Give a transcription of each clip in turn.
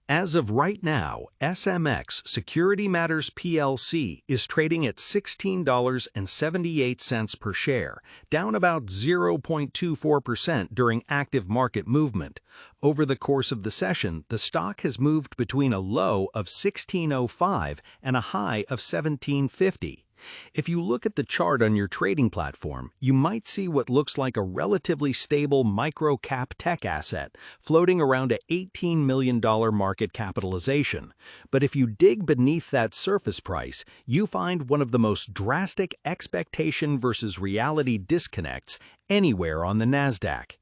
As of right now, SMX Security Matters PLC is trading at $16.78 per share, down about 0.24% during active market movement. Over the course of the session, the stock has moved between a low of $16.05 and a high of $17.50. If you look at the chart on your trading platform, you might see what looks like a relatively stable micro-cap tech asset floating around an $18 million market capitalization. But if you dig beneath that surface price, you find one of the most drastic expectation versus reality disconnects anywhere on the NASDAQ.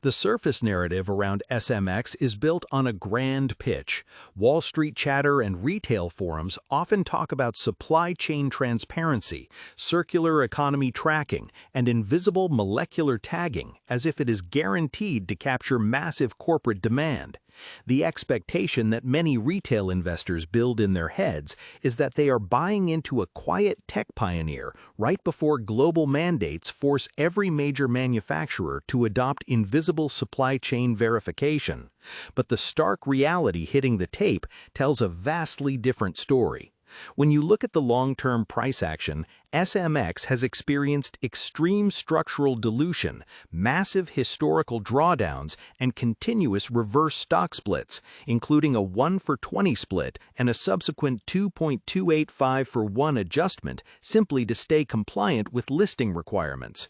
The surface narrative around SMX is built on a grand pitch. Wall Street chatter and retail forums often talk about supply chain transparency, circular economy tracking, and invisible molecular tagging as if it is guaranteed to capture massive corporate demand. The expectation that many retail investors build in their heads is that they are buying into a quiet tech pioneer right before global mandates force every major manufacturer to adopt invisible supply chain verification. But the stark reality hitting the tape tells a vastly different story. When you look at the long-term price action, SMX has experienced extreme structural dilution, massive historical drawdowns, and continuous reverse stock splits, including a 1-for-20 split and a subsequent 2.285-for-1 adjustment simply to stay compliant with listing requirements.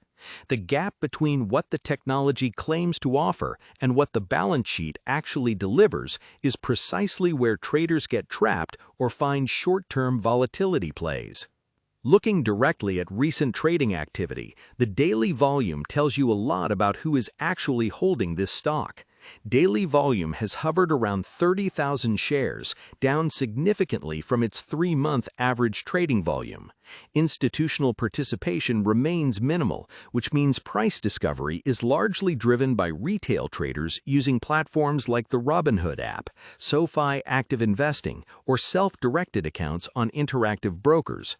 The gap between what the technology claims to offer and what the balance sheet actually delivers is precisely where traders get trapped or find short-term volatility plays. Looking directly at recent trading activity, the daily volume tells you a lot about who is actually holding this stock. Daily volume has hovered around 30,000 shares, down significantly from its 3-month average trading volume. Institutional participation remains minimal, which means price discovery is largely driven by retail traders using platforms like the Robinhood app, SoFi Active Investing, or self-directed accounts on interactive brokers.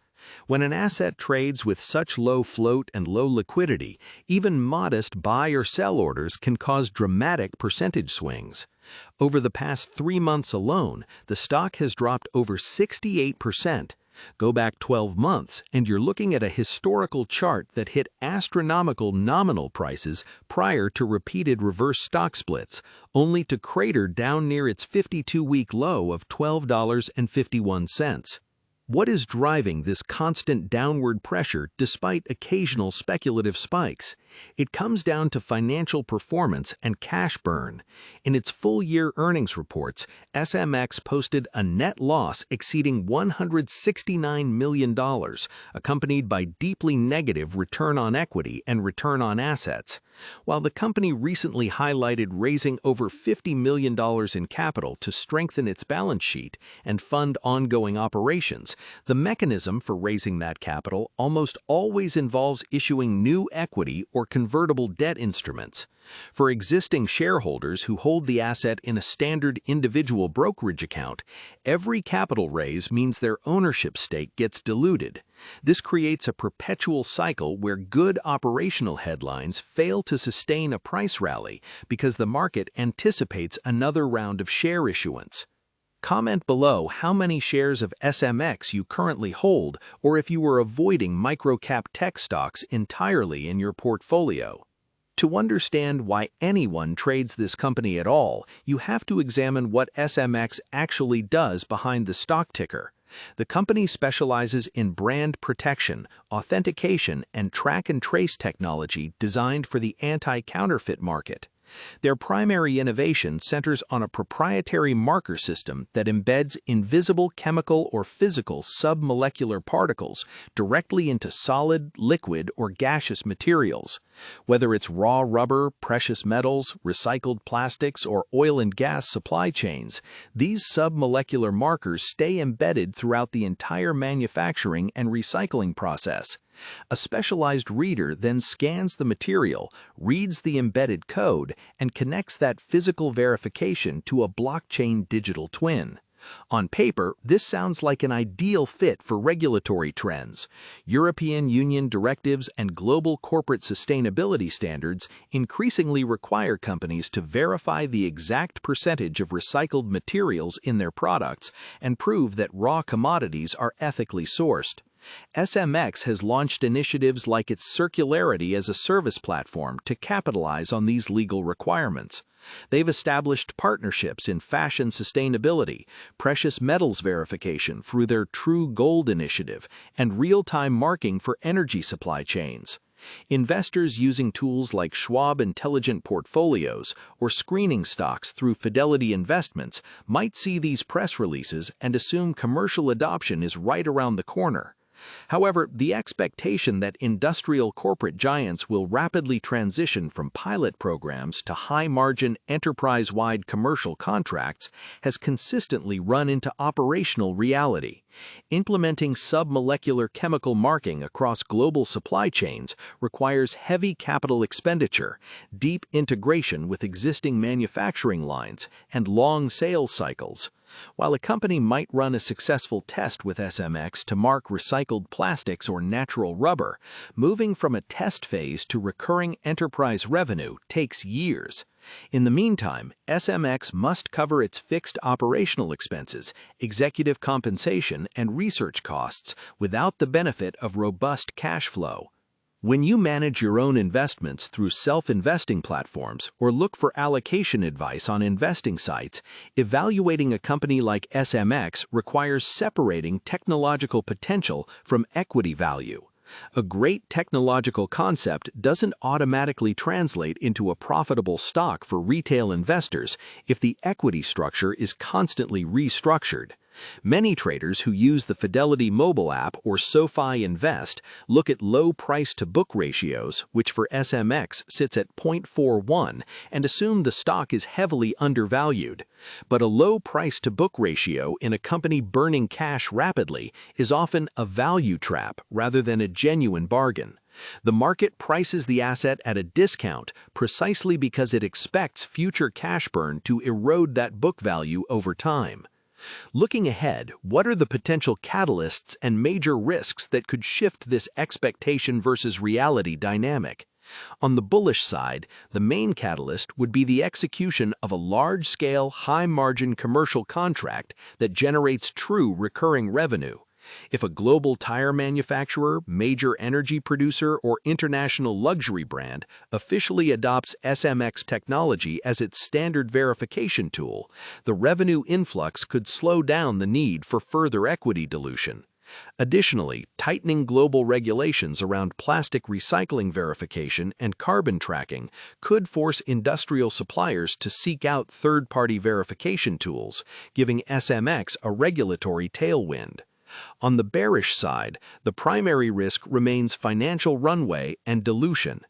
When an asset trades with such low float and low liquidity, even modest buy or sell orders can cause dramatic percentage swings. Over the past 3 months alone, the stock has dropped over 68%. Go back 12 months, and you're looking at a historical chart that hit astronomical nominal prices prior to repeated reverse stock splits, only to crater down near its 52-week low of $12.51. What is driving this constant downward pressure despite occasional speculative spikes? It comes down to financial performance and cash burn. In its full-year earnings reports, SMX posted a net loss exceeding $169 million, accompanied by deeply negative return on equity and return on assets. While the company recently highlighted raising over $50 million in capital to strengthen its balance sheet and fund ongoing operations, the mechanism for raising that capital almost always involves issuing new equity or convertible debt instruments. For existing shareholders who hold the asset in a standard individual brokerage account, every capital raise means their ownership stake gets diluted. This creates a perpetual cycle where good operational headlines fail to sustain a price rally because the market anticipates another round of share issuance. Comment below how many shares of SMX you currently hold or if you are avoiding microcap tech stocks entirely in your portfolio. To understand why anyone trades this company at all, you have to examine what SMX actually does behind the stock ticker. The company specializes in brand protection, authentication, and track and trace technology designed for the anti-counterfeit market. Their primary innovation centers on a proprietary marker system that embeds invisible chemical or physical submolecular particles directly into solid, liquid, or gaseous materials. Whether it's raw rubber, precious metals, recycled plastics, or oil and gas supply chains, these submolecular markers stay embedded throughout the entire manufacturing and recycling process. A specialized reader then scans the material, reads the embedded code, and connects that physical verification to a blockchain digital twin. On paper, this sounds like an ideal fit for regulatory trends. European Union directives and global corporate sustainability standards increasingly require companies to verify the exact percentage of recycled materials in their products and prove that raw commodities are ethically sourced. SMX has launched initiatives like its Circularity as a Service platform to capitalize on these legal requirements. They've established partnerships in fashion sustainability, precious metals verification through their True Gold initiative, and real-time marking for energy supply chains. Investors using tools like Schwab Intelligent Portfolios or screening stocks through Fidelity Investments might see these press releases and assume commercial adoption is right around the corner. However, the expectation that industrial corporate giants will rapidly transition from pilot programs to high-margin, enterprise-wide commercial contracts has consistently run into operational reality. Implementing submolecular chemical marking across global supply chains requires heavy capital expenditure, deep integration with existing manufacturing lines, and long sales cycles. While a company might run a successful test with SMX to mark recycled plastics or natural rubber, moving from a test phase to recurring enterprise revenue takes years. In the meantime, SMX must cover its fixed operational expenses, executive compensation, and research costs without the benefit of robust cash flow. When you manage your own investments through self-investing platforms or look for allocation advice on investing sites, evaluating a company like SMX requires separating technological potential from equity value. A great technological concept doesn't automatically translate into a profitable stock for retail investors if the equity structure is constantly restructured. Many traders who use the Fidelity mobile app or SoFi Invest look at low price-to-book ratios, which for SMX sits at 0.41, and assume the stock is heavily undervalued. But a low price-to-book ratio in a company burning cash rapidly is often a value trap rather than a genuine bargain. The market prices the asset at a discount precisely because it expects future cash burn to erode that book value over time. Looking ahead, what are the potential catalysts and major risks that could shift this expectation versus reality dynamic? On the bullish side, the main catalyst would be the execution of a large-scale, high-margin commercial contract that generates true recurring revenue. If a global tire manufacturer, major energy producer, or international luxury brand officially adopts SMX technology as its standard verification tool, the revenue influx could slow down the need for further equity dilution. Additionally, tightening global regulations around plastic recycling verification and carbon tracking could force industrial suppliers to seek out third-party verification tools, giving SMX a regulatory tailwind. On the bearish side, the primary risk remains financial runway and dilution.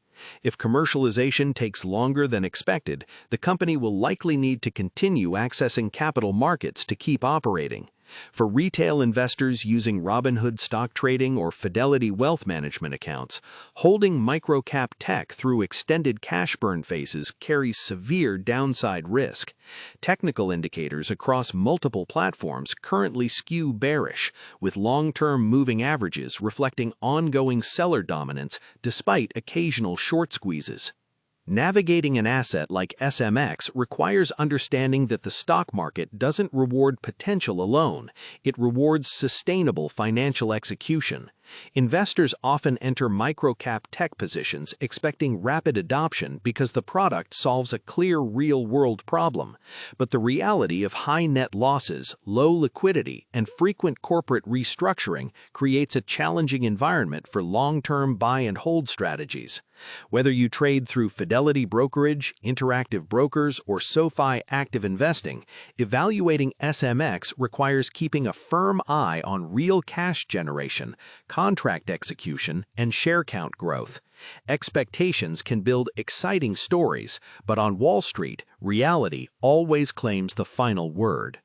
If commercialization takes longer than expected, the company will likely need to continue accessing capital markets to keep operating. For retail investors using Robinhood stock trading or Fidelity wealth management accounts, holding microcap tech through extended cash burn phases carries severe downside risk. Technical indicators across multiple platforms currently skew bearish, with long-term moving averages reflecting ongoing seller dominance despite occasional short squeezes. Navigating an asset like SMX requires understanding that the stock market doesn't reward potential alone, it rewards sustainable financial execution. Investors often enter microcap tech positions expecting rapid adoption because the product solves a clear real-world problem. But the reality of high net losses, low liquidity, and frequent corporate restructuring creates a challenging environment for long-term buy-and-hold strategies. Whether you trade through Fidelity Brokerage, Interactive Brokers, or SoFi Active Investing, evaluating SMX requires keeping a firm eye on real cash generation, contract execution, and share count growth. Expectations can build exciting stories, but on Wall Street, reality always claims the final word.